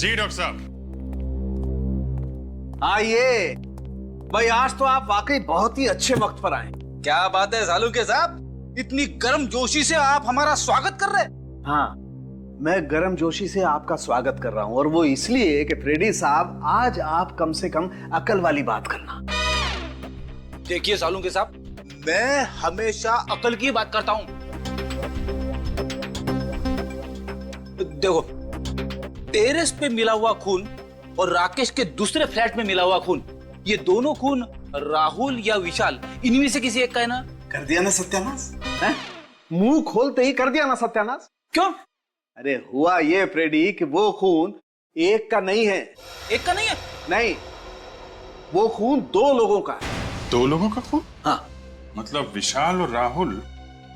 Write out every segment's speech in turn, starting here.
जी doctor साहब। आइए भाई, आज तो आप वाकई बहुत ही अच्छे वक्त पर आए। क्या बात है सालुके साहब, इतनी गर्म जोशी से आप हमारा स्वागत कर रहे हैं। हाँ, मैं गर्म जोशी से आपका स्वागत कर रहा हूं, और वो इसलिए कि फ्रेडी साहब, आज आप कम से कम अकल वाली बात करना। देखिए सालुके साहब, मैं हमेशा अकल की बात करता हूं। देखो, टेरेस पे मिला हुआ खून और राकेश के दूसरे फ्लैट में मिला हुआ खून, ये दोनों खून राहुल या विशाल, इनमें से किसी एक का है ना? कर दिया ना सत्यानाश? मुंह खोलते ही कर दिया ना सत्यानाश? क्यों? अरे हुआ ये फ्रेडी कि वो खून एक का नहीं है। एक का नहीं है? नहीं, वो खून दो लोगों का है। दो लोगों का खून? हाँ। मतलब विशाल और राहुल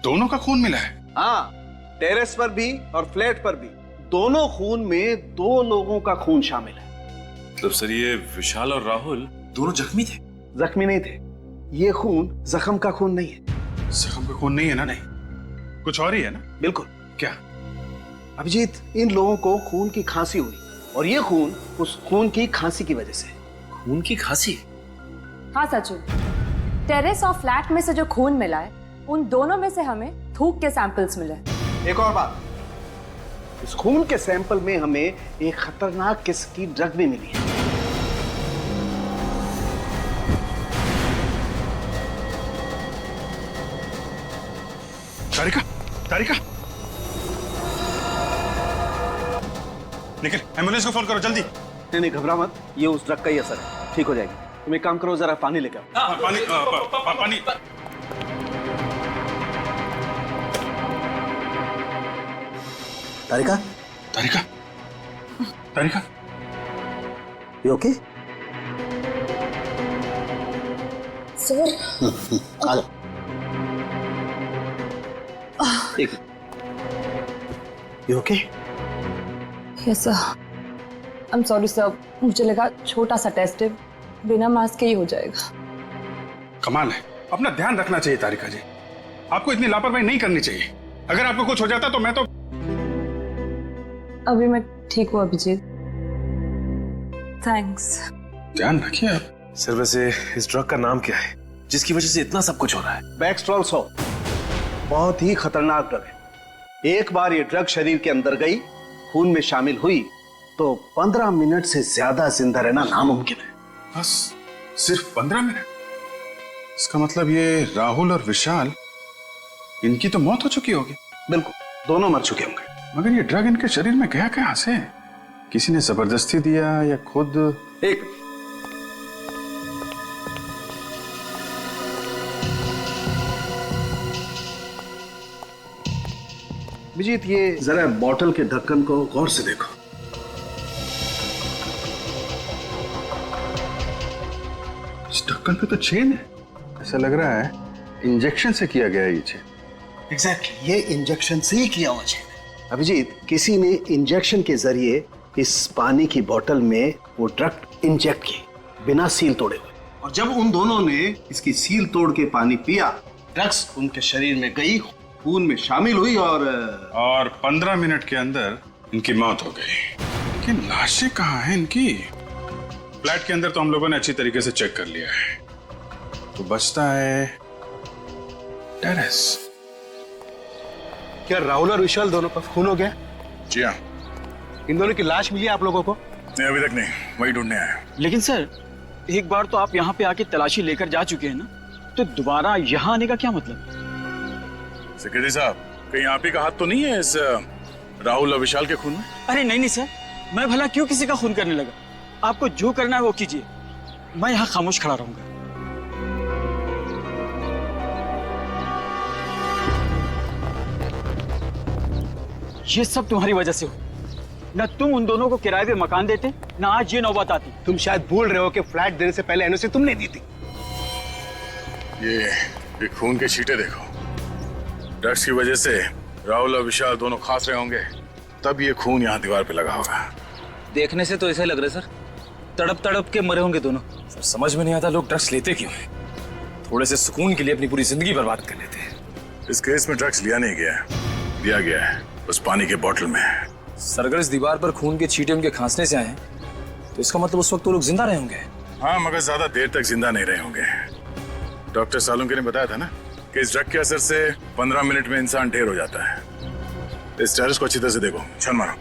दोनों का खून मिला है? हाँ, टेरेस पर भी और फ्लैट पर भी दोनों खून में दो लोगों का खून शामिल है। मतलब सर, ये विशाल और राहुल दोनों जख्मी थे? जख्मी नहीं थे, ये खून जख्म का खून नहीं है। जख्म का खून नहीं है ना? नहीं, कुछ और ही है ना? बिल्कुल। क्या? अभिजीत, इन लोगों को खून की खांसी हुई, और ये खून उस खून की खांसी की वजह से। खून की खांसी? हाँ सचिन, टेरेस और फ्लैट में से जो खून मिला है, उन दोनों में से हमें थूक के सैंपल्स मिले। एक और बात, इस खून के सैंपल में हमें एक खतरनाक किस्म की ड्रग भी मिली है। तारिका, तारिका, निकल, एम्बुलेंस को फोन करो जल्दी। नहीं, घबरा मत, ये उस ड्रग का ही असर है, ठीक हो जाएगी। तुम एक काम करो, जरा पानी लेकर आओ। पानी, पानी। तारिका, तारिका, तारिका, यू ओके? सर, आ जाओ। ठीक है, you okay? Yes sir. I am sorry sir, मुझे लगा छोटा सा टेस्ट है, बिना मास्क के ही हो जाएगा। कमाल है, अपना ध्यान रखना चाहिए तारिका जी, आपको इतनी लापरवाही नहीं करनी चाहिए। अगर आपको कुछ हो जाता तो मैं तो। अभी मैं ठीक हूँ अभिजीत, थैंक्स। ध्यान रखिए आप। सर वैसे इस ड्रग का नाम क्या है जिसकी वजह से इतना सब कुछ हो रहा है? बैक्सट्रॉल 100 बहुत ही खतरनाक ड्रग है। एक बार ये ड्रग शरीर के अंदर गई, खून में शामिल हुई, तो 15 मिनट से ज्यादा जिंदा रहना नामुमकिन है। बस सिर्फ 15 मिनट? इसका मतलब ये राहुल और विशाल, इनकी तो मौत हो चुकी होगी। बिल्कुल, दोनों मर चुके होंगे। मगर ये ड्रग इनके शरीर में गया कहां से? किसी ने जबरदस्ती दिया या खुद? एक विजीत, ये जरा बॉटल के ढक्कन को गौर से देखो। इस ढक्कन पे तो चेन है, ऐसा लग रहा है इंजेक्शन से किया गया है ये चेन। एग्जैक्टली, ये इंजेक्शन से ही किया हुआ चेन है। अभिजीत, किसी ने इंजेक्शन के जरिए इस पानी की बोतल में वो ड्रग इंजेक्ट की, बिना सील तोड़े हुए। और जब उन दोनों ने इसकी सील तोड़ के पानी पिया, ड्रग्स उनके शरीर में गई, खून में शामिल हुई, और 15 मिनट के अंदर इनकी मौत हो गई। लेकिन लाशें कहाँ हैं इनकी? फ्लैट के अंदर तो हम लोगों ने अच्छी तरीके से चेक कर लिया है, तो बचता है टेरेस। क्या राहुल और विशाल दोनों का खून हो गया? जी हाँ। इन दोनों की लाश मिली आप लोगों को? नहीं, अभी तक नहीं, वही ढूंढने आया। लेकिन सर, एक बार तो आप यहाँ पे आके तलाशी लेकर जा चुके हैं ना, तो दोबारा यहाँ आने का क्या मतलब? सेक्रेटरी साहब, कहीं आप ही का हाथ तो नहीं है इस राहुल और विशाल के खून में? अरे नहीं सर, मैं भला क्यों किसी का खून करने लगा? आपको जो करना है वो कीजिए, मैं यहाँ खामोश खड़ा रहूंगा। ये सब तुम्हारी वजह से हो। न तुम उन दोनों को किराए पे मकान देते, न आज ये नौबत आती। तुम शायद भूल रहे हो कि फ्लैट देने से पहले एनओसी तुमने दी थी। ये खून के छींटे देखो। ड्रग्स की वजह से राहुल और विशाल दोनों खास रहे होंगे, तब ये खून यहाँ दीवार पे लगा होगा। देखने से तो ऐसा लग रहा है सर, तड़प तड़प के मरे होंगे दोनों। सर समझ में नहीं आता लोग ड्रग्स लेते क्यों हैं? थोड़े से सुकून के लिए अपनी पूरी जिंदगी बर्बाद कर लेते हैं। इस केस में ड्रग्स लिया नहीं गया है, दिया गया है उस पानी के बोतल में। सर अगर इस दीवार पर खून के छींटे उनके खांसने से आए हैं, तो इसका मतलब उस वक्त वो लोग जिंदा रहे होंगे। हाँ, मगर ज्यादा देर तक जिंदा नहीं रहे होंगे। डॉक्टर सालुंके ने बताया था ना कि इस ड्रग के असर से 15 मिनट में इंसान ढेर हो जाता है। इस टेरस को अच्छी तरह से देखो, छन मारो।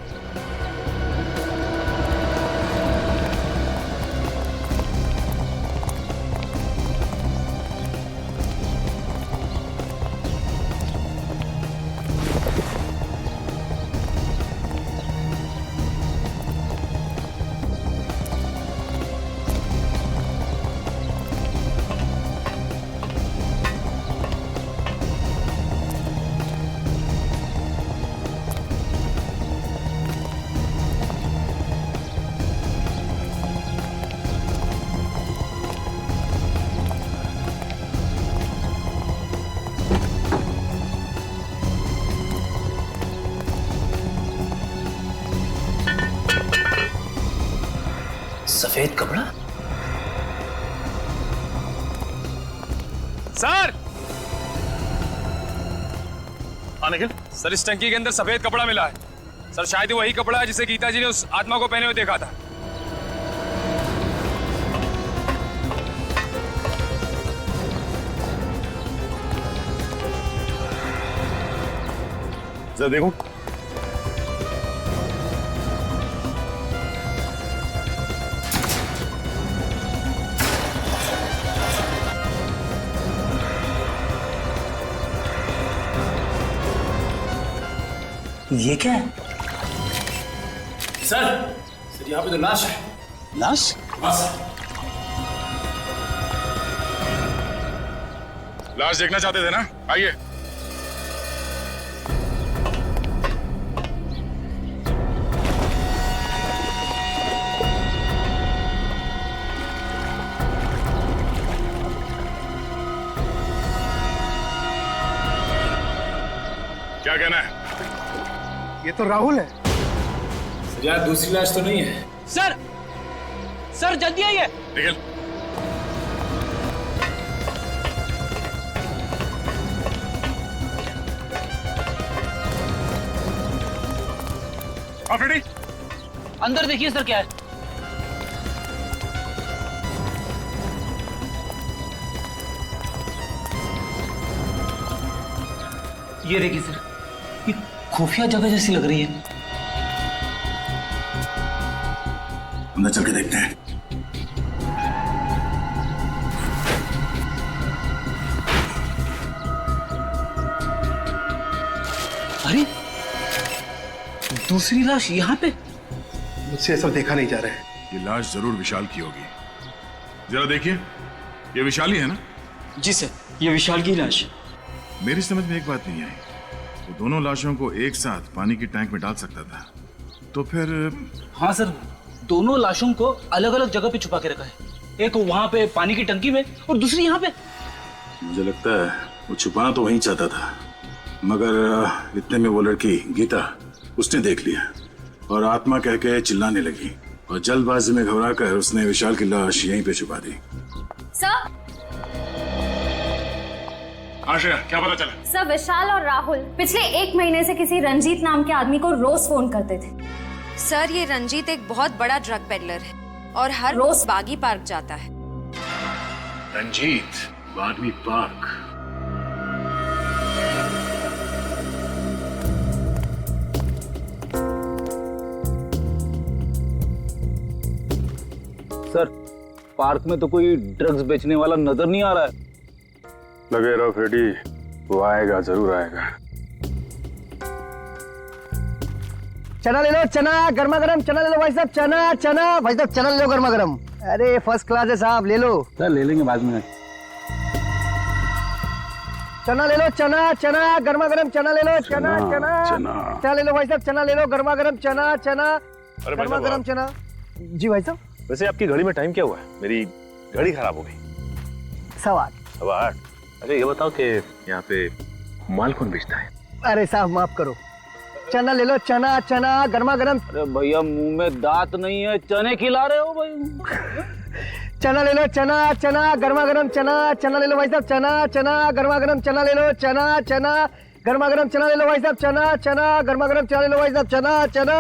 सफेद कपड़ा? सर निखिल, सर इस टंकी के अंदर सफेद कपड़ा मिला है। सर शायद वही कपड़ा है जिसे गीता जी ने उस आत्मा को पहने हुए देखा था। जरा देखो। ये क्या है? सर यहाँ पे तो लाश है। लाश? लाश देखना चाहते थे ना? आइए। क्या कहना है? ये तो राहुल है। सर यार दूसरी लाश तो नहीं है। सर, सर जल्दी आइए। निखिल, रेडी? अंदर देखिए सर क्या है। ये देखिए सर, ये खुफिया जगह जैसी लग रही है। अंदर चल के देखते हैं। अरे दूसरी लाश यहाँ पे? मुझसे ये सब देखा नहीं जा रहा है। ये लाश जरूर विशाल की होगी। जरा देखिए, ये विशाल ही है ना? जी सर, ये विशाल की लाश है। मेरी समझ में एक बात नहीं आई, वो दोनों लाशों को एक साथ पानी की टैंक में डाल सकता था, तो फिर हाँ सर, दोनों लाशों को अलग अलग जगह पे छुपा के रखा है। एक वहां पे पानी की टंकी में और दूसरी यहाँ पे। मुझे लगता है वो छुपाना तो वहीं चाहता था, मगर इतने में वो लड़की गीता उसने देख लिया और आत्मा कह के चिल्लाने लगी और जल्दबाजी में घबराकर उसने विशाल की लाश यहीं पे छुपा दी। सर, आशा, क्या पता चला? सर विशाल और राहुल पिछले 1 महीने से किसी रंजीत नाम के आदमी को रोज फोन करते थे। सर ये रंजीत एक बहुत बड़ा ड्रग पेडलर है और हर रोज बागी पार्क जाता है। रंजीत बागी पार्क? सर पार्क में तो कोई ड्रग्स बेचने वाला नजर नहीं आ रहा है। लगे रहो फ्रेडी, वो आएगा, जरूर आएगा। चना ले लो, चना गर्मा गर्म चना ले लो भाई साहब। चना भाई साहब, चना ले लो गर्मा गर्म। अरे फर्स्ट क्लास है साहब, ले लो। सर ले लेंगे बाद में। चना ले लो, चना गर्मा गर्म चना ले लो। चना ले लो भाई साहब, चना ले लो गर्मा गर्म। चना गर्मा गर्म चना। जी भाई साहब। वैसे आपकी घड़ी में टाइम क्या हुआ है? मेरी घड़ी खराब हो गई। 8:15। अच्छा ये बताओ कि यहाँ पे माल कौन बेचता है? अरे साहब माफ करो, चना ले लो। चना गर्मा गर्म। अरे भैया मुंह में दांत नहीं है, चने खिला रहे हो भाई। चना ले लो, चना गर्मा गर्म। चना ले लो भाई साहब। चना गर्मा गर्म चना ले लो। चना गर्मा गर्म चना ले लो भाई साहब, चना चना, गर्मा गर्म चना ले लो भाई साहब, चना चना।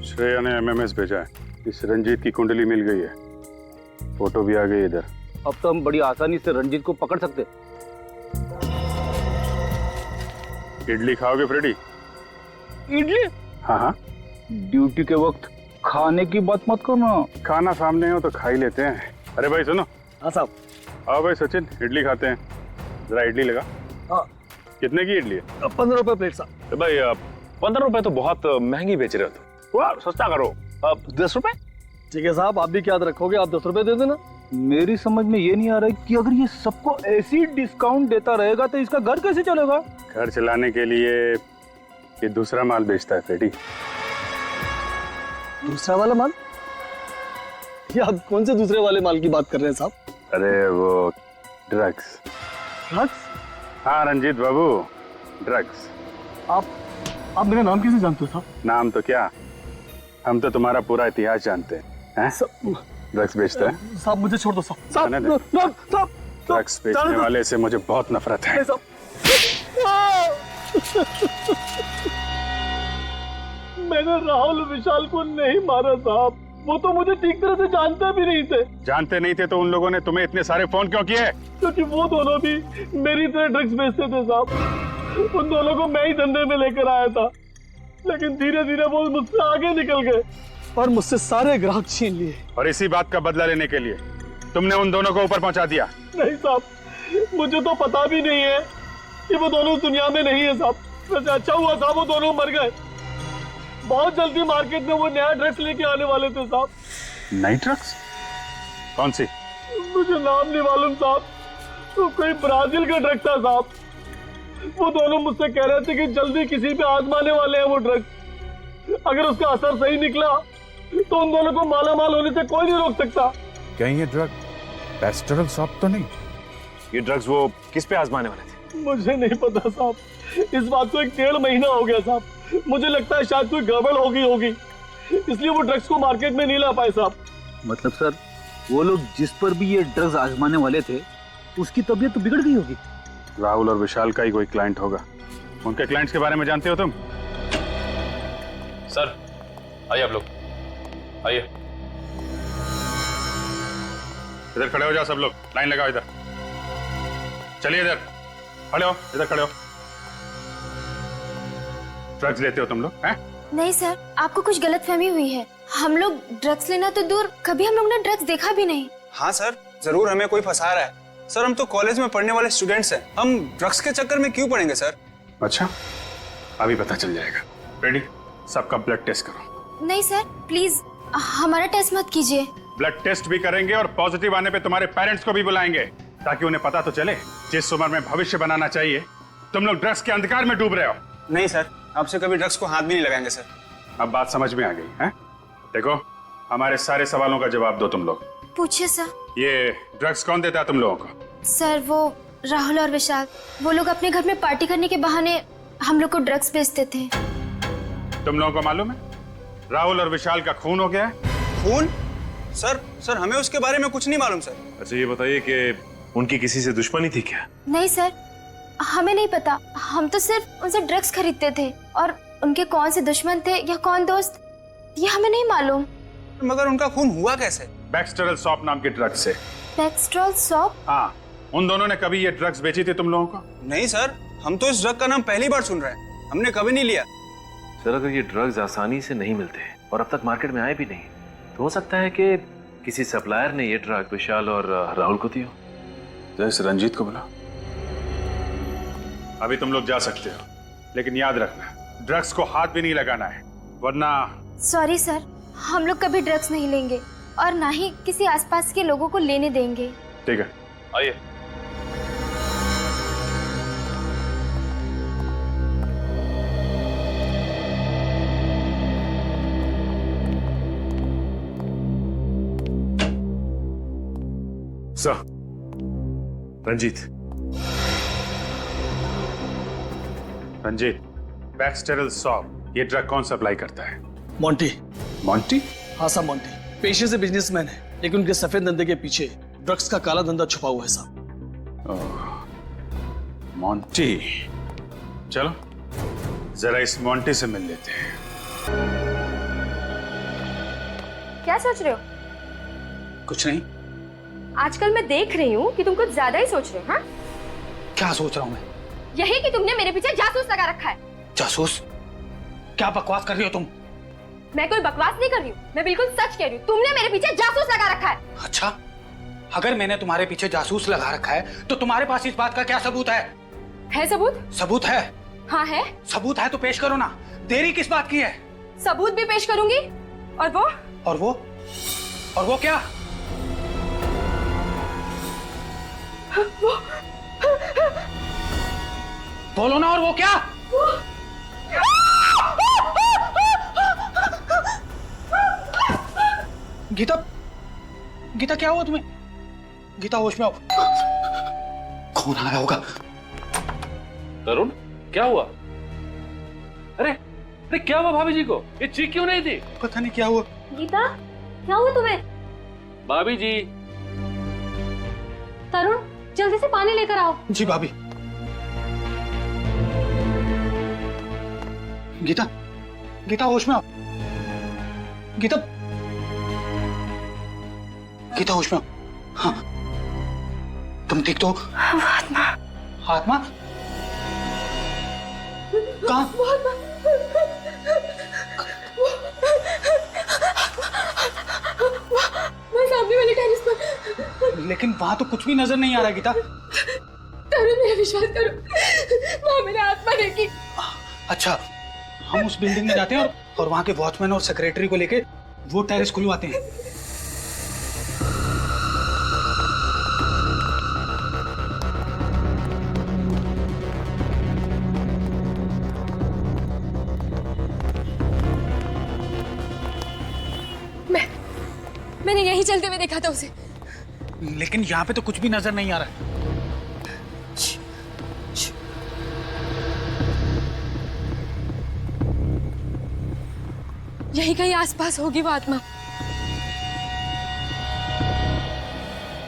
श्रेया ने एमएमएस भेजा है, इस रंजीत की कुंडली मिल गई है, फोटो भी आ गई इधर। अब तो हम बड़ी आसानी से रंजीत को पकड़ सकते। इडली खाओगे फ्रेडी? इडली? हाँ हाँ, ड्यूटी के वक्त खाने की बात मत करना। खाना सामने हो तो खा ही लेते हैं। अरे भाई सुनो। हाँ साहब। आओ भाई सचिन, इडली खाते हैं। जरा इडली लगा। हाँ। कितने की इडली है? 15 रुपए प्लेट साहब। भाई 15 रुपए तो बहुत महंगी बेच रहे हो तुम, थोड़ा सस्ता करो। 10 रुपए? ठीक है साहब, आप भी क्या रखोगे, आप 10 रुपए दे देना। मेरी समझ में ये नहीं आ रहा है कि अगर ये सबको ऐसी डिस्काउंट देता रहेगा तो इसका घर कैसे चलेगा? घर चलाने के लिए ये दूसरा माल बेचता है फ्रेडी। दूसरा वाला माल? ये आप कौन से दूसरे वाले माल की बात कर रहे हैं साहब? अरे वो ड्रग्स। ड्रग्स? हाँ रंजीत बाबू, ड्रग्स। आप मेरा नाम कैसे जानते हो साहब? नाम तो क्या, हम तो तुम्हारा पूरा इतिहास जानते हैं। ड्रग्स बेचता है? साहब मुझे छोड़ दो साहब। जाने दे। ड्रग्स बेचने वाले से मुझे बहुत नफरत है। मैंने राहुल विशाल को नहीं मारा साहब, वो तो मुझे ठीक तरह से जानते भी नहीं थे। जानते नहीं थे तो उन लोगों ने तुम्हें इतने सारे फोन क्यों किए? क्योंकि वो दोनों भी मेरी तरह ड्रग्स बेचते थे साहब। उन दोनों को मैं ही धंधे में लेकर आया था, लेकिन धीरे धीरे वो मुझसे आगे निकल गए और मुझसे सारे ग्राहक छीन लिए। और इसी बात का बदला लेने के लिए तुमने उन दोनों को ऊपर पहुंचा दिया? नहीं साहब, मुझे तो पता भी नहीं है कि वो दोनों दुनिया में नहीं है साहब। वैसे अच्छा हुआ साहब वो दोनों मर गए। बहुत जल्दी मार्केट में वो नया ड्रग्स लेके आने वाले थे साहब। नई ड्रग्स? कौन सी? मुझे नाम नहीं मालूम साहब, तो कोई ब्राजील का ड्रग था साहब। वो दोनों मुझसे कह रहे थे कि जल्दी किसी पे आजमाने वाले हैं वो ड्रग। अगर उसका असर सही निकला तो उन दोनों को माला माल होने से कोई नहीं रोक सकता। कहीं ये ड्रग पेस्टरल सॉप तो नहीं? ये ड्रग्स वो किस पे आजमाने वाले थे? मुझे नहीं पता साहब, इस बात को 1.5 महीना हो गया साहब। मुझे लगता है शायद कोई गड़बड़ होगी, इसलिए वो ड्रग्स को मार्केट में नहीं ला पाए साहब। मतलब सर, वो लोग जिस पर भी ये ड्रग्स आजमाने वाले थे उसकी तबीयत तो बिगड़ गई होगी। राहुल और विशाल का ही कोई क्लाइंट होगा। उनके क्लाइंट्स के बारे में जानते हो तुम? सर आइए आप लोग, आइए। इधर खड़े हो जाओ सब लोग, लाइन लगाओ इधर। चलिए इधर खड़े हो, इधर खड़े हो। ड्रग्स लेते हो तुम लोग हैं? नहीं सर, आपको कुछ गलतफहमी हुई है। हम लोग ड्रग्स लेना तो दूर, कभी हम लोग ने ड्रग्स देखा भी नहीं। हाँ सर, जरूर हमें कोई फंसा रहा है। सर हम तो कॉलेज में पढ़ने वाले स्टूडेंट्स हैं, हम ड्रग्स के चक्कर में क्यों पड़ेंगे सर? अच्छा, अभी पता चल जाएगा। रेडी, सबका ब्लड टेस्ट करो। नहीं सर, प्लीज हमारा टेस्ट मत कीजिए। ब्लड टेस्ट भी करेंगे और पॉजिटिव आने पे तुम्हारे पेरेंट्स को भी बुलाएंगे, ताकि उन्हें पता तो चले जिस उम्र में भविष्य बनाना चाहिए तुम लोग ड्रग्स के अंधकार में डूब रहे हो। नहीं सर, आपसे कभी ड्रग्स को हाथ भी नहीं लगाएंगे सर। अब बात समझ में आ गई है? देखो, हमारे सारे सवालों का जवाब दो तुम लोग। पूछिए सर। ये ड्रग्स कौन देता है तुम लोगों को? सर वो राहुल और विशाल, वो लोग अपने घर में पार्टी करने के बहाने हम लोग को ड्रग्स बेचते थे। तुम लोगों को मालूम है राहुल और विशाल का खून हो गया है? खून? सर हमें उसके बारे में कुछ नहीं मालूम सर। अच्छा ये बताइए कि उनकी किसी से दुश्मनी थी क्या? नहीं सर, हमें नहीं पता। हम तो सिर्फ उनसे ड्रग्स खरीदते थे, और उनके कौन से दुश्मन थे या कौन दोस्त, ये हमें नहीं मालूम। मगर उनका खून हुआ कैसे? बैक्सटेरल सॉप नाम के ड्रग्स से। बैक्सटेरल सॉप? हाँ, उन दोनों ने कभी ये ड्रग्स बेची थी तुम लोगों को? नहीं सर, हम तो इस ड्रग का नाम पहली बार सुन रहे हैं, हमने कभी नहीं लिया। सर अगर ये ड्रग्स आसानी से नहीं मिलते और अब तक मार्केट में आए भी नहीं, तो हो सकता है कि किसी सप्लायर ने ये ड्रग विशाल और राहुल को दिया। तो इस रंजीत को बुला। अभी तुम लोग जा सकते हो, लेकिन याद रखना ड्रग्स को हाथ भी नहीं लगाना है, वरना। सॉरी सर, हम लोग कभी ड्रग्स नहीं लेंगे और ना ही किसी आसपास के लोगों को लेने देंगे। ठीक है, आइए। सर, रंजीत। रंजीत, बैक्सटेरल सॉप ये ड्रग कौन सप्लाई करता है? मोंटी। मोंटी? हाँ साहब, मोंटी पेशे से बिजनेसमैन है, लेकिन उनके सफेद धंधे के पीछे ड्रग्स का काला धंधा छुपा हुआ है साहब। मोंटी, चलो जरा इस मोंटी से मिल लेते हैं। क्या सोच रहे हो? कुछ नहीं। आजकल मैं देख रही हूँ कि तुम कुछ ज्यादा ही सोच रहे हो। हाँ, क्या सोच रहा हूँ मैं? यही कि तुमने मेरे पीछे जासूस लगा रखा है। जासूस? क्या बकवास कर रही हो तुम? मैं कोई बकवास नहीं कर रही हूँ, मैं बिल्कुल सच कह रही हूँ। तुमने मेरे पीछे जासूस लगा रखा है। अच्छा, अगर मैंने तुम्हारे पीछे जासूस लगा रखा है तो तुम्हारे पास इस बात का क्या सबूत है? है सबूत? सबूत है? हाँ है। सबूत है तो पेश करो ना, देरी किस बात की है? सबूत भी पेश करूंगी। और वो? और वो? और वो क्या? वो बोलो ना, और वो क्या? गीता, गीता क्या हुआ तुम्हें? गीता होश में आओ। कौन आया होगा? तरुण, क्या हुआ? अरे क्या हुआ भाभी जी को? ये चीख क्यों नहीं थी? पता नहीं क्या हुआ। गीता, क्या हुआ तुम्हें? भाभी जी। तरुण, जल्दी से पानी लेकर आओ। जी भाभी। गीता, गीता होश में आओ। गीता, गीता होश में आओ। हाँ, तुम ठीक तो? आत्मा। आत्मा? कहाँ? सामने वाले टेरेस पर। लेकिन वहां तो कुछ भी नजर नहीं आ रहा गीता। तरुण, मेरा विश्वास करो, वहां मैंने आत्मा देखी। अच्छा, हम उस बिल्डिंग में जाते हैं और वहां के वॉचमैन और सेक्रेटरी को लेके वो टेरेस खुलवाते हैं। मैंने यही चलते हुए देखा था उसे। लेकिन यहाँ पे तो कुछ भी नजर नहीं आ रहा है। यही कहीं आसपास होगी वो आत्मा।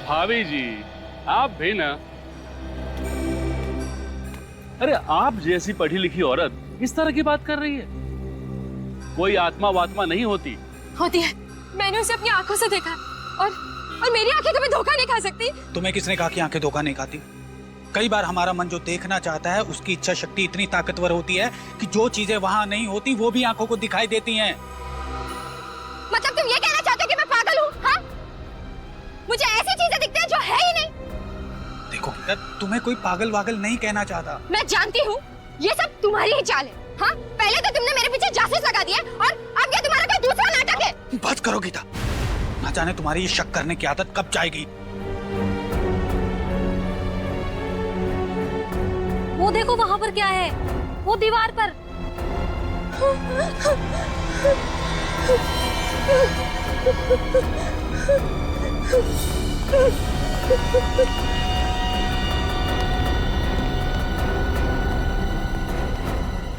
भाभी जी, आप भी ना। अरे आप जैसी पढ़ी लिखी औरत इस तरह की बात कर रही है? कोई आत्मा वात्मा नहीं होती। होती है, मैंने उसे अपनी आंखों से देखा और मेरी आंखें कभी धोखा नहीं खा सकती। तुम्हें किसने कहा कि आंखें धोखा नहीं खाती? कई बार हमारा मन जो देखना चाहता है उसकी इच्छा शक्ति इतनी ताकतवर होती है कि जो चीजें वहां नहीं होती वो भी आंखों को दिखाई देती हैं। मतलब तुम ये कहना चाहते हो कि मैं पागल हूँ? हाँ? मुझे ऐसी चीजें दिखती हैं जो है ही नहीं। देखो, तुम्हें कोई पागल वागल नहीं कहना चाहता। मैं जानती हूँ ये सब तुम्हारी ही चाल है। हाँ? पहले तो तुमने मेरे पीछे जासूस लगा दिया और अब क्या तुम्हारा कोई दूसरा नाटक है? बस करो गीता, ना जाने तुम्हारी ये शक करने की आदत कब जाएगी। वो देखो वहां पर क्या है, वो दीवार पर।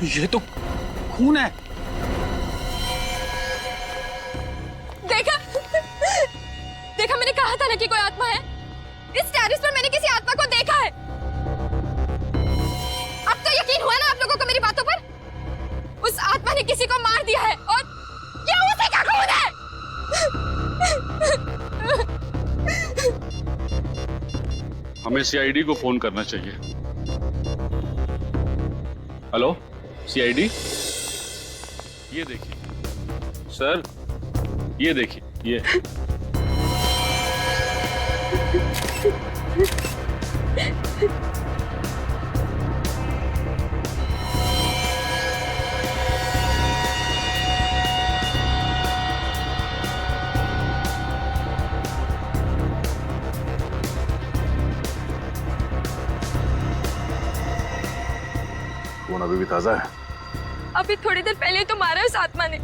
ये तो खून है। देखा, देखा, मैंने कहा था ना कि कोई आत्मा है। इस टेरेस पर मैंने किसी आत्मा को देखा है। अब तो यकीन हुआ ना आप लोगों को मेरी बातों पर? उस आत्मा ने किसी को मार दिया है और ये उसी का खून है। हमें सीआईडी को फोन करना चाहिए। हेलो सीआईडी, ये देखिए सर, ये देखिए, ये खून अभी भी ताजा है। अभी थोड़ी देर पहले तो मारा उस आत्मा ने।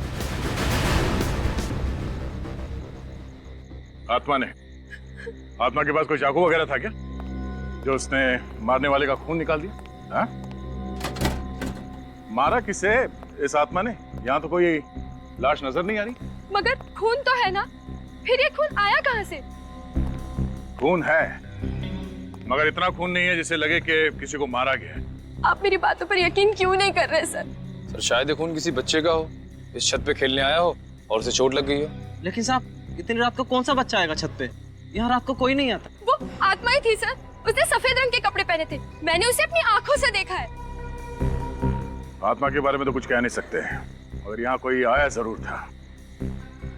आत्मा ने? आत्मा के पास कोई चाकू वगैरह था क्या जो उसने मारने वाले का खून निकाल दिया? हाँ? मारा किसे इस आत्मा ने? यहाँ तो कोई लाश नजर नहीं आ रही। मगर खून तो है ना, फिर ये खून आया कहाँ से? खून है मगर इतना खून नहीं है जिससे लगे कि किसी को मारा गया है। आप मेरी बातों पर यकीन क्यों नहीं कर रहे सर? सर शायद ये खून किसी बच्चे का हो, इस छत पे खेलने आया हो और उसे चोट लग गई हो। लेकिन साहब इतनी रात को कौन सा बच्चा आएगा छत पे? यहाँ रात को कोई नहीं आता। वो आत्मा ही थी सर, उसने सफेद रंग के कपड़े पहने थे, मैंने उसे अपनी आंखों से देखा है। आत्मा के बारे में तो कुछ कह नहीं सकते, मगर यहाँ कोई आया जरूर था।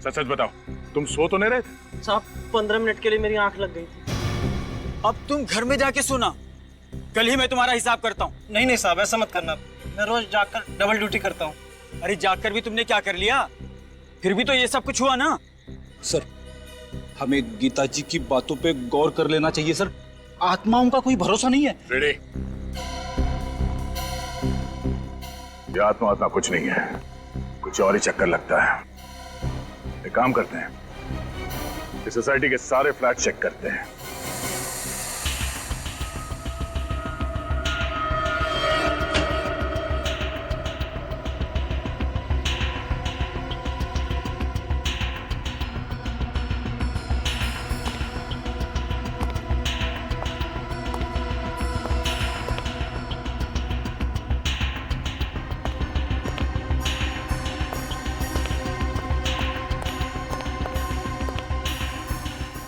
सच सच बताओ, तुम सो तो नहीं रहे थे? साहब 15 मिनट के लिए मेरी आंख लग गई थी। अब तुम घर में जाके सोना, कल ही मैं तुम्हारा हिसाब करता हूँ। नहीं साहब ऐसा मत करना, मैं रोज जाकर डबल ड्यूटी करता हूँ। अरे जाकर भी तुमने क्या कर लिया? फिर भी तो ये सब कुछ हुआ ना। सर हमें गीता जी की बातों पे गौर कर लेना चाहिए सर, आत्माओं का कोई भरोसा नहीं है। रेडी? ये आत्मा कुछ नहीं है, कुछ और ही चक्कर लगता है। एक काम करते हैं, इस सोसाइटी के सारे फ्लैट चेक करते हैं।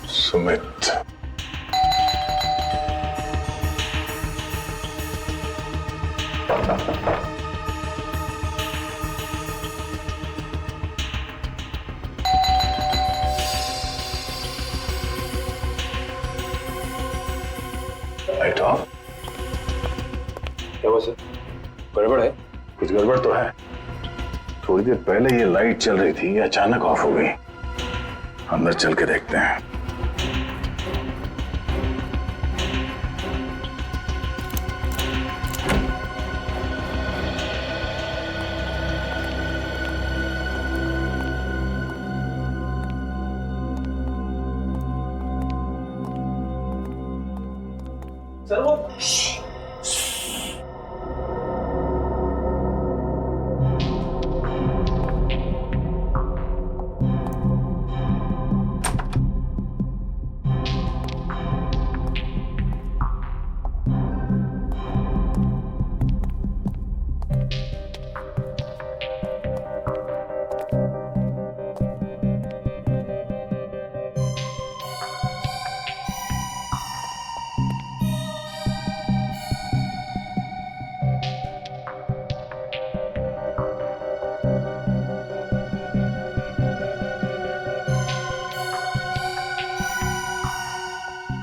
Sumit, light of. क्या हुआ सर? गड़बड़ है? कुछ गड़बड़ तो है। थोड़ी देर पहले ये लाइट चल रही थी, ये अचानक ऑफ हो गई। अंदर चल के देखते हैं। सर वो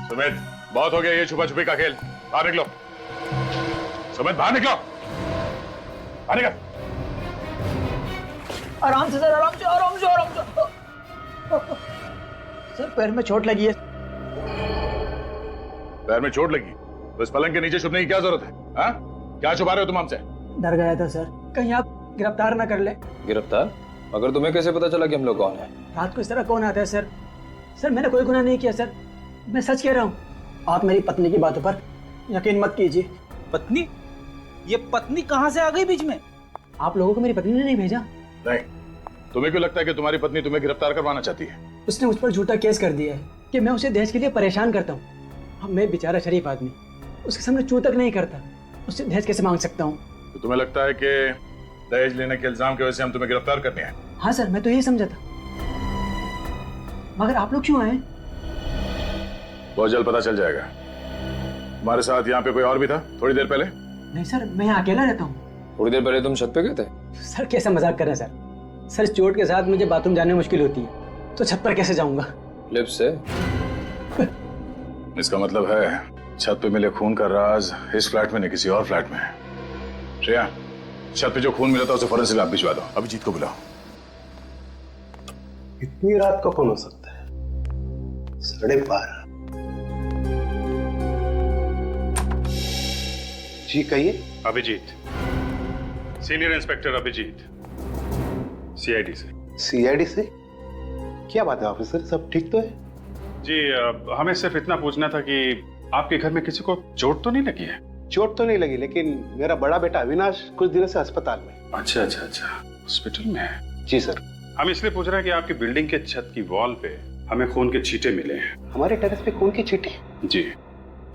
सुमित, बहुत हो गया ये छुपा छुपी का खेल। बाहर निकलो। सुमित बाहर निकलो। बाहर निकल। आराम से सर, आराम से आराम से आराम से। सर पैर में चोट लगी है। पैर में चोट लगी तो इस पलंग के नीचे छुपने की क्या जरूरत है? हाँ? क्या छुपा रहे हो तुम हमसे? डर गया था सर, कहीं आप गिरफ्तार ना कर ले। गिरफ्तार? मगर तुम्हें कैसे पता चला कि हम लोग कौन है? रात को इस तरह कौन आता है सर? सर मैंने कोई गुनाह नहीं किया सर, मैं सच कह रहा हूँ। आप मेरी पत्नी की बातों पर यकीन मत कीजिए। पत्नी? ये पत्नी कहाँ से आ गई बीच में? आप लोगों को मेरी पत्नी ने नहीं भेजा। नहीं, तुम्हें क्यों लगता है कि तुम्हारी पत्नी तुम्हें गिरफ्तार करवाना चाहती है? उसने मुझ पर झूठा केस कर दिया है कि मैं उसे दहेज के लिए परेशान करता हूँ। अब मैं बेचारा शरीफ आदमी उसके सामने चू तक नहीं करता, उससे दहेज कैसे मांग सकता हूँ? तो तुम्हें लगता है कि दहेज लेने के इल्जाम की वजह से हम तुम्हें गिरफ्तार करने आए? हाँ सर, मैं तो यही समझा था। मगर आप लोग क्यों आए? बहुत जल्द पता चल जाएगा। हमारे साथ यहाँ पे कोई और भी था थोड़ी देर पहले? नहीं सर, मैं यहाँ अकेला रहता हूँ। थोड़ी देर पहले तुम छत पे गए थे? सर कैसा मजाक कर रहे हैं सर? सर चोट के साथ मुझे बाथरूम जाने में मुश्किल होती है, तो छत पर कैसे जाऊंगा? लिफ्ट से? इसका मतलब है छत पे मिले खून का राज इस फ्लैट में नहीं किसी और फ्लैट में है। श्रेया, छत पे जो खून मिला था उसे फॉरेंसिक लैब भिजवा दो। अभिजीत को बुलाओ। इतनी रात को कौन हो सकता है? 12:30। जी कहिए। Abhijit, senior inspector Abhijit, CID से। सीआईडी से? क्या बात है ऑफिसर, सब ठीक तो है? जी हमें सिर्फ इतना पूछना था कि आपके घर में किसी को चोट तो नहीं लगी है? चोट तो नहीं लगी, लेकिन मेरा बड़ा बेटा अविनाश कुछ दिनों से अस्पताल में। अच्छा अच्छा अच्छा, हॉस्पिटल में है? जी सर। हम इसलिए पूछ रहे हैं कि आपकी बिल्डिंग के छत की वॉल पे हमें खून के छींटे मिले हैं। हमारे टेरेस पे खून की छींटे? जी।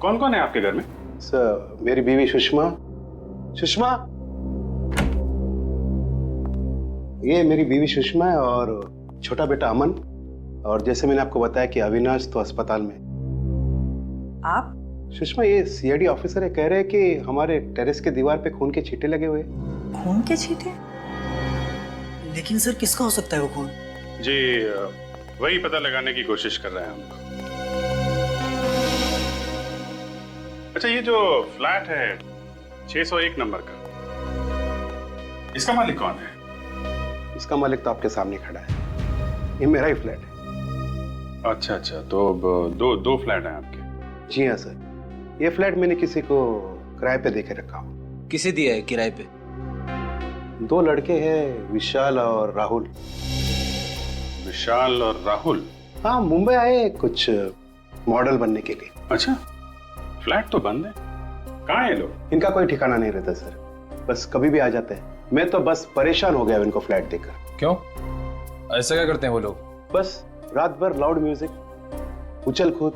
कौन कौन है आपके घर में? सर मेरी बीवी सुषमा। सुषमा, ये मेरी बीवी सुषमा है और छोटा बेटा अमन। और जैसे मैंने आपको बताया कि अविनाश तो अस्पताल में। आप? सुषमा, ये सीआईडी ऑफिसर है, कह रहे हैं कि हमारे टेरेस के दीवार पे खून के छींटे लगे हुए। खून के छींटे? लेकिन सर किसका हो सकता है वो खून? जी वही पता लगाने की कोशिश कर रहे हैं हम। अच्छा, ये जो फ्लैट है 601 नंबर का, इसका मालिक कौन है? इसका मालिक तो आपके सामने खड़ा है, ये मेरा ही फ्लैट है। अच्छा अच्छा, तो दो फ्लैट हैं आपके? जी हाँ सर, ये फ्लैट मैंने किसी को किराए पे देके रखा हूँ। किसे दिया है किराए पे? 2 लड़के हैं, विशाल और राहुल। विशाल और राहुल? हाँ, मुंबई आए कुछ मॉडल बनने के लिए। अच्छा, फ्लैट तो बंद है, कहाँ है लोग? इनका कोई ठिकाना नहीं रहता सर, बस कभी भी आ जाते हैं। मैं तो बस परेशान हो गया इनको फ्लैट देखकर। क्यों, ऐसा क्या करते हैं वो लोग? बस रात भर लाउड म्यूजिक, उछल कूद।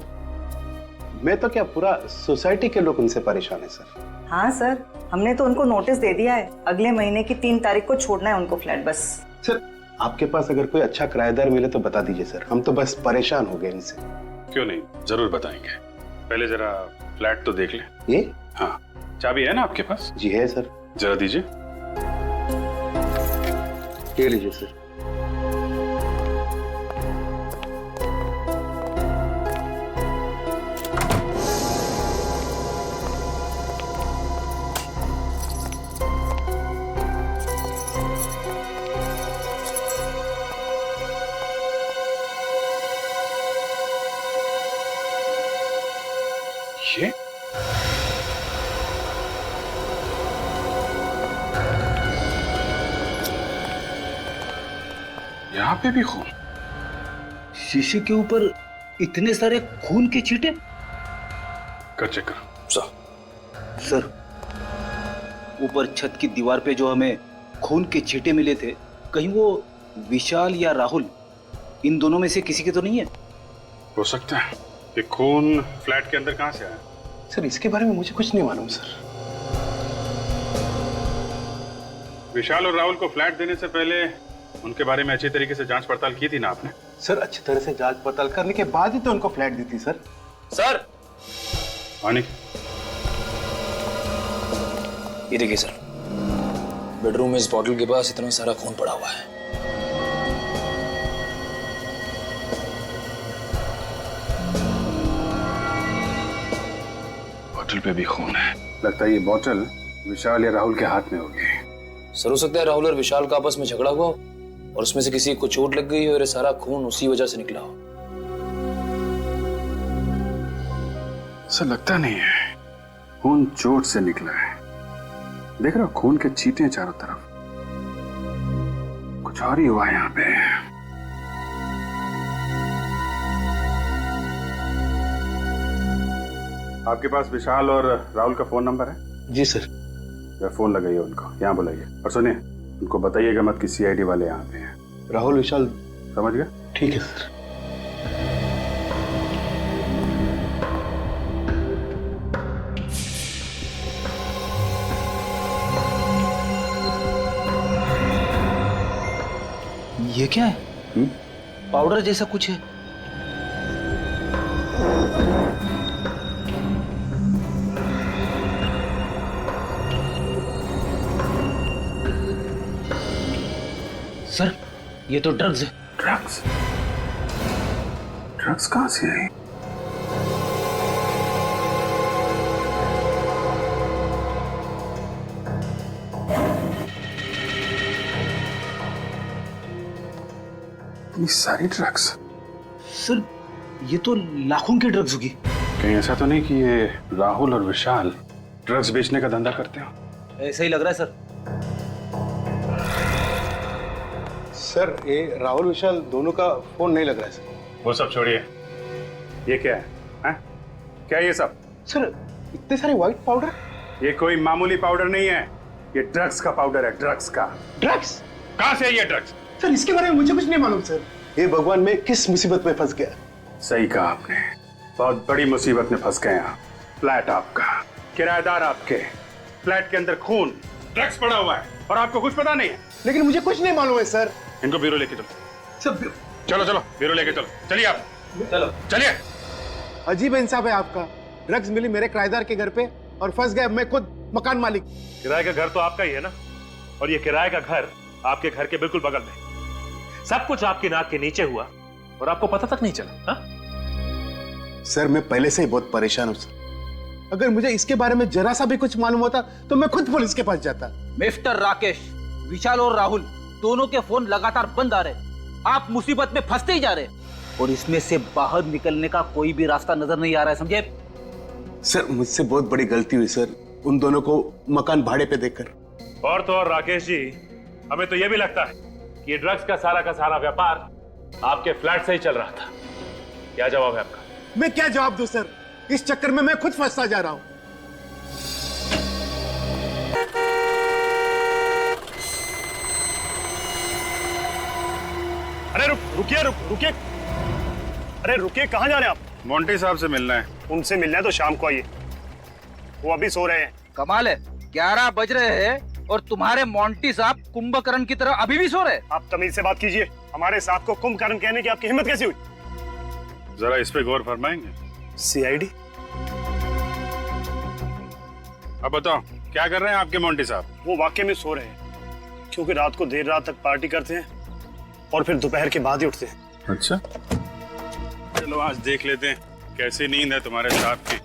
मैं तो क्या, पूरा सोसाइटी के लोग उनसे परेशान है सर। हाँ सर, हमने तो उनको नोटिस दे दिया है, अगले महीने की 3 तारीख को छोड़ना है उनको फ्लैट बस। सर आपके पास अगर कोई अच्छा किराएदार मिले तो बता दीजिए सर, हम तो बस परेशान हो गए इनसे। क्यों नहीं, जरूर बताएंगे। पहले जरा फ्लैट तो देख लें। ये? हाँ, चाबी है ना आपके पास? जी है सर। जरा दीजिए। ले लीजिए सर। ये यहाँ पे भी खून? शीशे के ऊपर इतने सारे खून के छींटे? कर चेक करो। सर, ऊपर छत की दीवार पे जो हमें खून के छींटे मिले थे, कहीं वो विशाल या राहुल, इन दोनों में से किसी के तो नहीं है? हो सकता है। ये खून फ्लैट के अंदर कहाँ से आया? सर इसके बारे में मुझे कुछ नहीं मालूम सर। विशाल और राहुल को फ्लैट देने से पहले उनके बारे में अच्छी तरीके से जांच पड़ताल की थी ना आपने? सर अच्छी तरह से जांच पड़ताल करने के बाद ही तो उनको फ्लैट दी थी सर। सर मानिक, ये देखिए सर, बेडरूम में इस बॉटल के पास इतना सारा खून पड़ा हुआ है। बॉटल पे भी खून है। लगता है ये बॉटल विशाल या राहुल के हाथ में होगी। सर हो सकता है राहुल और विशाल का आपस में झगड़ा हुआ हो और उसमें से किसी को चोट लग गई हो और ये सारा खून उसी वजह से निकला हो। ऐसा लगता नहीं है, खून चोट से निकला है। देख रहा खून के छींटे चारों तरफ। कुछ और ही हुआ यहाँ पे। आपके पास विशाल और राहुल का फोन नंबर है? जी सर। फोन लगाइए उनको, यहाँ बुलाइए। और सुनिए, उनको बताइएगा मत कि सीआईडी वाले यहाँ पे हैं। राहुल विशाल, समझ गए? ठीक है सर। ये क्या है? पाउडर जैसा कुछ है। सर ये तो ड्रग्स है। ड्रग्स? ड्रग्स कहां से आई? इतनी सारी ड्रग्स? सर ये तो लाखों की ड्रग्स होगी। कहीं ऐसा तो नहीं कि ये राहुल और विशाल ड्रग्स बेचने का धंधा करते हो? ऐसा ही लग रहा है सर। सर ये राहुल विशाल दोनों का फोन नहीं लग रहा है सर। वो सब छोड़िए, ये क्या है? हैं? क्या है ये सब? सर इतने सारे व्हाइट पाउडर? ये कोई मामूली पाउडर नहीं है, ये ड्रग्स का पाउडर है। ड्रग्स का। ड्रग्स? कहां से है ये ड्रग्स? सर इसके बारे में मुझे कुछ नहीं मालूम सर। ये भगवान, मैं किस मुसीबत में फंस गया। सही कहा आपने, बहुत बड़ी मुसीबत में फंस गए आप। फ्लैट आपका, किराएदार आपके, फ्लैट के अंदर खून, ड्रग्स पड़ा हुआ है और आपको कुछ पता नहीं है। लेकिन मुझे कुछ नहीं मालूम है सर। इनको ब्यूरो लेके चलो। चलो चलो ब्यूरो लेके चलो। चलिए आप, चलो चलिए। अजीब इंसाफ है आपका। ड्रग्स मिली मेरे किराएदार के घर पे और फंस गए मैं खुद मकान मालिक। किराए का घर तो आपका ही है ना, और ये किराए का घर आपके घर के बिल्कुल बगल में। सब कुछ आपकी नाक के नीचे हुआ और आपको पता तक नहीं चला। हा? सर मैं पहले से ही बहुत परेशान हूं सर। अगर मुझे इसके बारे में जरा सा भी कुछ मालूम होता तो मैं खुद पुलिस के पास जाता। मिस्टर राकेश, विशाल और राहुल दोनों के फोन लगातार बंद आ रहे। आप मुसीबत में फंसते ही जा रहे और इसमें से बाहर निकलने का कोई भी रास्ता नजर नहीं आ रहा है, समझे? सर मुझसे बहुत बड़ी गलती हुई सर, उन दोनों को मकान भाड़े पे देकर। और तो और राकेश जी, हमें तो यह भी लगता है कि ये ड्रग्स का सारा व्यापार आपके फ्लैट से ही चल रहा था। क्या जवाब है आपका? मैं क्या जवाब दूं सर, इस चक्कर में मैं खुद फंसता जा रहा हूं। अरे रुकिए। अरे रुकिए, कहां जा रहे हैं आप? मोंटी साहब से मिलना है। उनसे मिलना है तो शाम को आइए, वो अभी सो रहे हैं। कमाल है, 11 बज रहे हैं और तुम्हारे मोंटी साहब कुंभकर्ण की तरह अभी भी सो रहे। आप तमीज से बात कीजिए। हमारे साहब को कुंभकर्ण कहने की आपकी हिम्मत कैसी हुई? जरा इस पे गौर फरमाएंगे? सीआईडी। अब बताओ क्या कर रहे हैं आपके मोंटी साहब? वो वाकई में सो रहे हैं, क्योंकि रात को देर रात तक पार्टी करते हैं और फिर दोपहर के बाद ही उठते हैं। अच्छा, चलो आज देख लेते हैं कैसी नींद है तुम्हारे साहब की।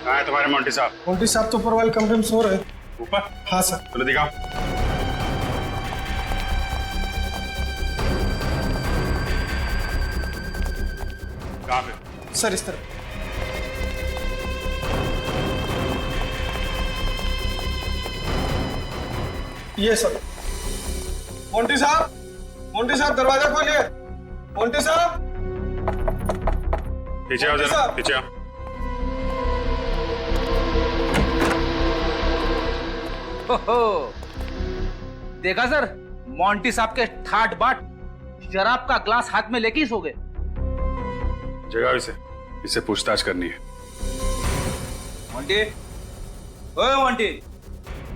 कहाँ है तुम्हारे मोंटी साहब? मोंटी साहब तो ऊपर वाले कमरे में सो रहे हैं। ऊपर? हाँ सर। चलो दिखाओ। कहाँ पे? सर इस तरह। ये सर। मोंटी साहब दरवाजा खोलिए। मोंटी साहब पीछे आओ जरा, पीछे आओ। देखा सर, मोंटी साहब के ठाट बाट शराब का ग्लास हाथ में लेके ही सो गए। जगाओ इसे पूछताछ करनी है। मोंटी, ओए मोंटी,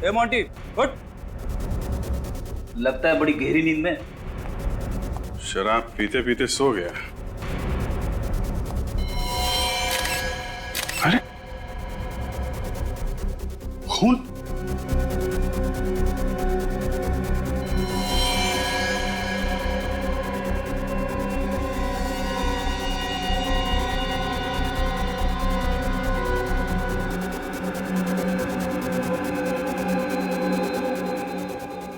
ए मोंटी, उठ। लगता है बड़ी गहरी नींद में। शराब पीते पीते सो गया। अरे खून!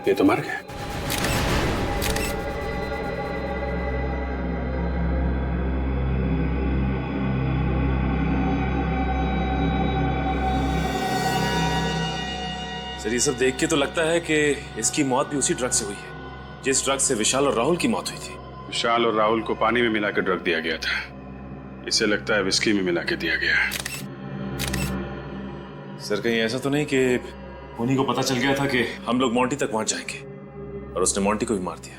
ये तो मर गए। सर ये सब देख के तो लगता है कि इसकी मौत भी उसी ड्रग से हुई है जिस ड्रग से विशाल और राहुल की मौत हुई थी। विशाल और राहुल को पानी में मिला के ड्रग दिया गया था। इसे लगता है विस्की में मिला के दिया गया है। सर कहीं ऐसा तो नहीं कि उन्हीं को पता चल गया था कि हम लोग मोंटी तक पहुंच जाएंगे और उसने मोंटी को भी मार दिया?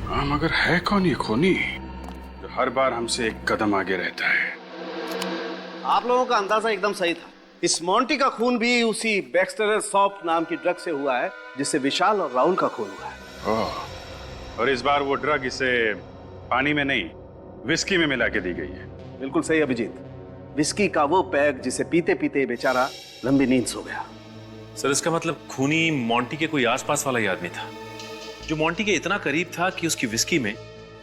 हाँ, मगर है कौन ये खूनी जो हर बार हमसे एक कदम आगे रहता है? आप लोगों का अंदाजा एकदम सही था। इस मोंटी का खून भी उसी बैक्सटर सॉफ्ट नाम की ड्रग से हुआ है जिससे विशाल और राहुल का खून हुआ है। ओह, और इस बार वो ड्रग इसे पानी में नहीं विस्की में मिला के दी गई है। बिल्कुल सही अभिजीत। विस्की का वो पैक जिसे पीते पीते बेचारा लंबी नींद सो गया। सर इसका मतलब खूनी मोंटी के कोई आसपास वाला ही आदमी था जो मोंटी के इतना करीब था कि उसकी विस्की में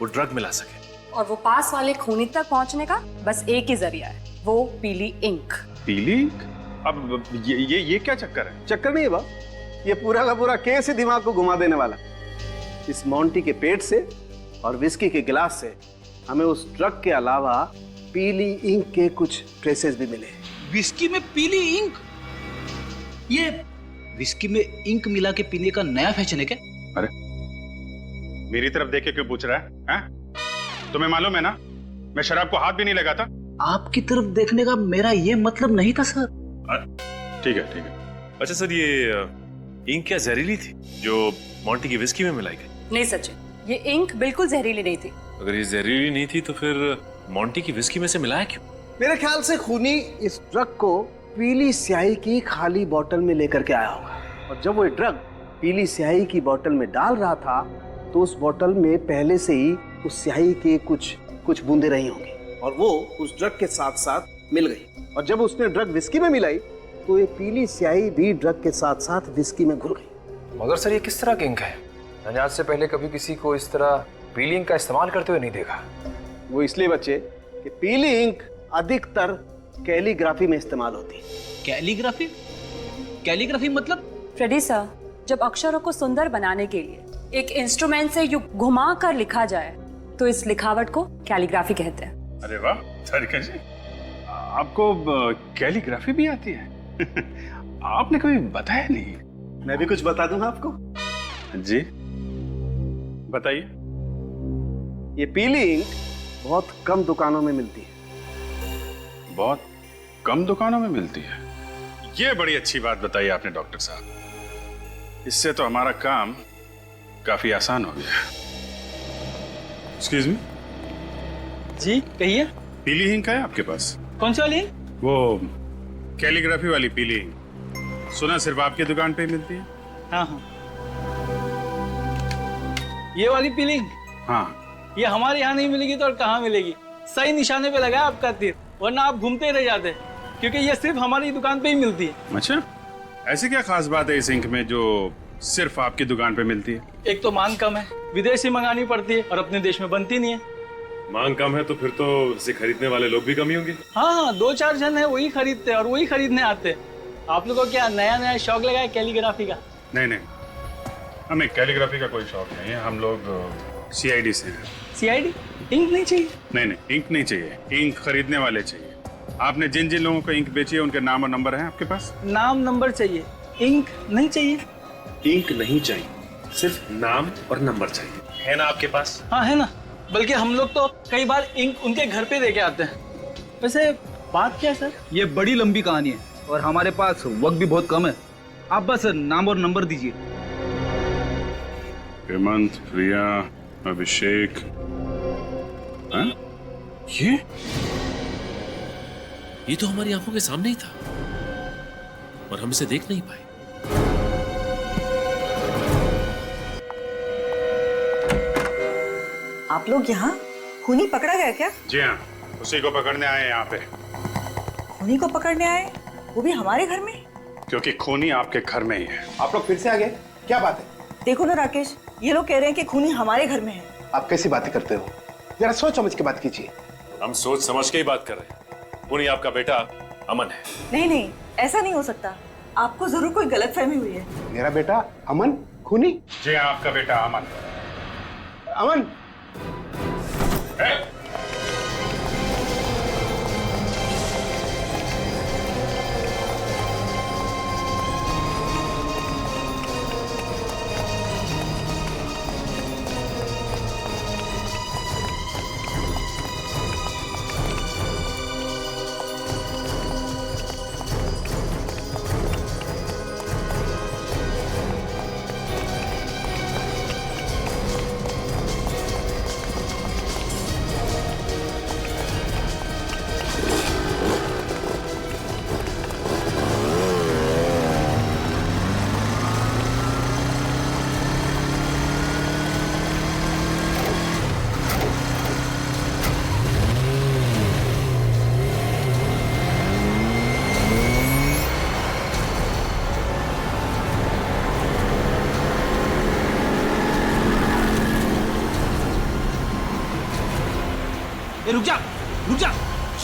वो ड्रग मिला सके। और वो पास वाले खूनी तक पहुंचने का बस एक ही जरिया है, वो पीली इंक। पीली इंक? अब ये क्या चक्कर है? चक्कर नहीं है बाप, ये पूरा का पूरा केस ही दिमाग को घुमा देने वाला। इस मोंटी के पेट से और विस्की के गिलास से हमें उस ड्रग के अलावा पीली इंक के कुछ ट्रेसेस भी मिले। विस्की में पीली इंक? ये विस्की में इंक मिला के पीने का नया फैशन है क्या? अरे मेरी तरफ देख के क्यों पूछ रहा है? तुम्हें मालूम है ना मैं शराब को हाथ भी नहीं लगाता। आपकी तरफ देखने का मेरा ये मतलब नहीं था सर। ठीक है। अच्छा सर ये इंक क्या जहरीली थी जो मोंटी की विस्की में मिलाई गई? नहीं सचिन, ये इंक बिल्कुल जहरीली नहीं थी। अगर ये जहरीली नहीं थी तो फिर मोंटी की विस्की में से मिलाया क्यों? मेरे ख्याल से खूनी इस ड्रग को पीली स्याही की खाली बोतल में लेकर के आया होगा, और जब वो ड्रग पीली स्याही की बोतल में डाल रहा था तो उस बोतल में पहले से ही उस स्याही के कुछ बूंदे रही होंगी और वो उस ड्रग के साथ साथ मिल गई, और जब उसने ड्रग विस्की में मिलाई तो ये पीली स्याही भी ड्रग के साथ साथ विस्की में घुल गई। मगर सर ये किस तरह की इंक है? मैंने आज से पहले कभी किसी को इस तरह पीली इंक का इस्तेमाल करते हुए नहीं देखा। वो इसलिए बच्चे कि पीली इंक अधिकतर कैलीग्राफी में इस्तेमाल होती है। कैलीग्राफी? कैलीग्राफी मतलब? फ्रेडी सर, जब अक्षरों को सुंदर बनाने के लिए एक इंस्ट्रूमेंट से यूं घुमा कर लिखा जाए तो इस लिखावट को कैलीग्राफी कहते हैं। अरे वाह सारिका जी, आपको कैलीग्राफी भी आती है? आपने कभी बताया नहीं। मैं भी कुछ बता दूं आपको? जी बताइए। ये पीली इंक बहुत कम दुकानों में मिलती है। बहुत कम दुकानों में मिलती है? ये बड़ी अच्छी बात बताई आपने डॉक्टर साहब, इससे तो हमारा काम काफी आसान हो गया। Excuse me. जी कहिए। पीली इंक है आपके पास? कौन सी वाली? वो कैलीग्राफी वाली पीली इंक। सुना सिर्फ आपकी दुकान पे ही मिलती है? हाँ हाँ, ये वाली पीली इंक? हाँ। ये हमारे यहाँ नहीं मिलेगी तो और कहाँ मिलेगी? सही निशाने पे लगा आपका तीर, वरना आप घूमते ही रह जाते, क्योंकि ये सिर्फ हमारी दुकान पे ही मिलती है। अच्छा, ऐसी क्या खास बात है इस इंक में जो सिर्फ आपकी दुकान पे मिलती है? एक तो मांग कम है, विदेशी मंगानी पड़ती है और अपने देश में बनती नहीं है। मांग कम है तो फिर तो इसे खरीदने वाले लोग भी कम ही होंगे। हाँ, 2-4 जन है वही खरीदते हैं और वही खरीदने आते हैं। आप लोगों को क्या नया शौक लगा है कैलीग्राफी का? नहीं, हमें कैलीग्राफी का कोई शौक नहीं है। हम लोग CID से हैं। CID? इंक नहीं चाहिए? नहीं, इंक नहीं चाहिए, इंक खरीदने वाले चाहिए। आपने जिन जिन लोगों को इंक बेची है उनके नाम और नंबर हैं आपके पास? नाम नंबर चाहिए, इंक नहीं चाहिए। इंक नहीं चाहिए, सिर्फ नाम और नंबर चाहिए, है ना आपके पास? हाँ है ना, बल्कि हम लोग तो कई बार इंक उनके घर पे दे के आते हैं। वैसे बात क्या है सर? ये बड़ी लंबी कहानी है और हमारे पास वक्त भी बहुत कम है। आप बस नाम और नंबर दीजिए। हेमंत, प्रिया, अभिषेक। हाँ? ये तो हमारी आंखों के सामने ही था और हम इसे देख नहीं पाए। आप लोग यहाँ? खूनी पकड़ा गया क्या? जी हाँ, उसी को पकड़ने आए हैं यहाँ पे। खूनी को पकड़ने आए? वो भी हमारे घर में? क्योंकि खूनी आपके घर में ही है। आप लोग फिर से आ गए? क्या बात है? देखो ना राकेश, ये लोग कह रहे हैं कि खूनी हमारे घर में है। आप कैसी बातें करते हो? जरा सोच समझ के बात कीजिए। हम सोच समझ के ही बात कर रहे हैं। खूनी आपका बेटा अमन है। नहीं, ऐसा नहीं हो सकता। आपको जरूर कोई गलतफहमी हुई है। मेरा बेटा अमन खूनी? जी हाँ, आपका बेटा अमन। अमन! रुक जा।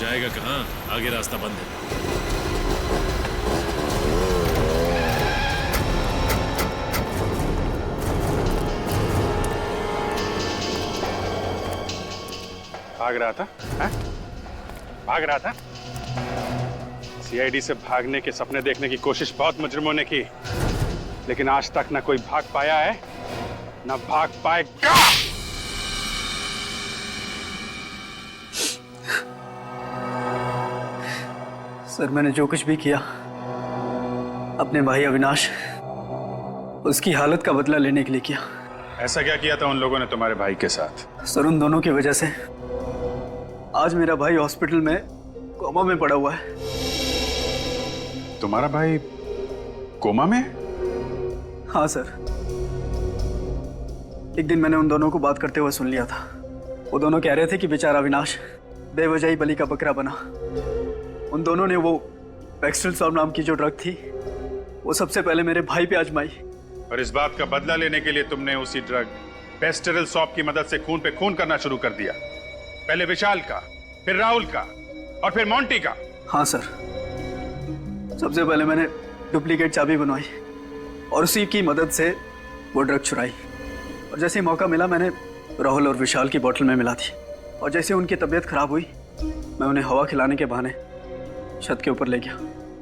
जाएगा कहाँ? आगे रास्ता बंद है। भाग रहा था? हाँ? भाग रहा था? CID से भागने के सपने देखने की कोशिश बहुत मुजरिमों ने की, लेकिन आज तक ना कोई भाग पाया है ना भाग पाएगा। सर, मैंने जो कुछ भी किया अपने भाई अविनाश, उसकी हालत का बदला लेने के लिए किया। ऐसा क्या किया था उन लोगों ने तुम्हारे भाई के साथ? सर उन दोनों की वजह से आज मेरा भाई हॉस्पिटल में कोमा में पड़ा हुआ है। तुम्हारा भाई कोमा में? हाँ सर, एक दिन मैंने उन दोनों को बात करते हुए सुन लिया था। वो दोनों कह रहे थे कि बेचारा अविनाश बेवजह ही बलि का बकरा बना। उन दोनों ने वो पेक्सटल सॉल्व नाम की जो ड्रग थी वो सबसे पहले मेरे भाई पे आजमाई। और इस बात का बदला लेने के लिए तुमने उसी ड्रग पेस्टेरल सॉप की मदद से खून पे खून करना शुरू कर दिया। पहले विशाल का, फिर राहुल का और फिर मोंटी का। हाँ सर, सबसे पहले मैंने डुप्लीकेट चाबी बनवाई और उसी की मदद से वो ड्रग चुराई। और जैसे ही मौका मिला मैंने राहुल और विशाल की बोतल में मिला दी। और जैसे उनकी तबीयत खराब हुई मैं उन्हें हवा खिलाने के बहाने छत के ऊपर ले गया।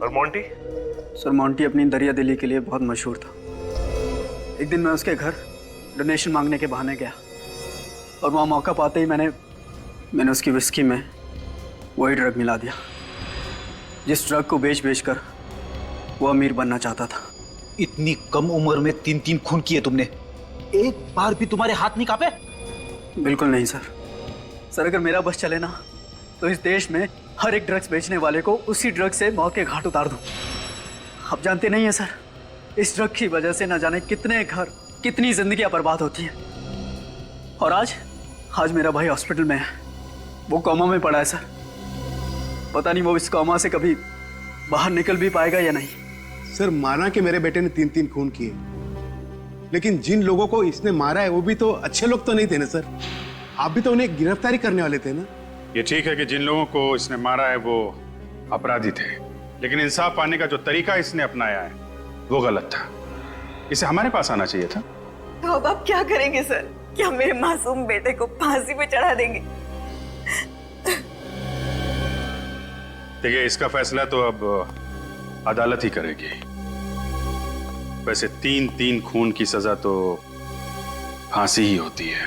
और मोंटी? सर मोंटी अपनी दरिया दिली के लिए बहुत मशहूर था। एक दिन मैं उसके घर डोनेशन मांगने के बहाने गया और वहाँ मौका पाते ही मैंने उसकी विस्की में वही ड्रग मिला दिया जिस ड्रग को बेच कर वो अमीर बनना चाहता था। इतनी कम उम्र में 3 खून किए तुमने, एक बार भी तुम्हारे हाथ नहीं कांपे? बिल्कुल नहीं सर। सर अगर मेरा बस चले ना तो इस देश में हर एक ड्रग्स बेचने वाले को उसी ड्रग से मौत के घाट उतार दूं। आप जानते नहीं है सर, इस ड्रग की वजह से न जाने कितने घर, कितनी जिंदगियां बर्बाद होती हैं। और आज मेरा भाई हॉस्पिटल में है, वो कोमा में पड़ा है सर। पता नहीं वो इस कोमा से कभी बाहर निकल भी पाएगा या नहीं। सर माना कि मेरे बेटे ने 3 खून किए, लेकिन जिन लोगों को इसने मारा है वो भी तो अच्छे लोग तो नहीं थे ना सर। आप भी तो उन्हें गिरफ्तारी करने वाले थे ना। ये ठीक है कि जिन लोगों को इसने मारा है वो अपराधी थे, लेकिन इंसाफ पाने का जो तरीका इसने अपनाया है वो गलत था। इसे हमारे पास आना चाहिए था। तो अब आप क्या करेंगे सर? क्या मेरे मासूम बेटे को फांसी पे चढ़ा देंगे? देखिए इसका फैसला तो अब अदालत ही करेगी। वैसे 3 खून की सजा तो फांसी ही होती है।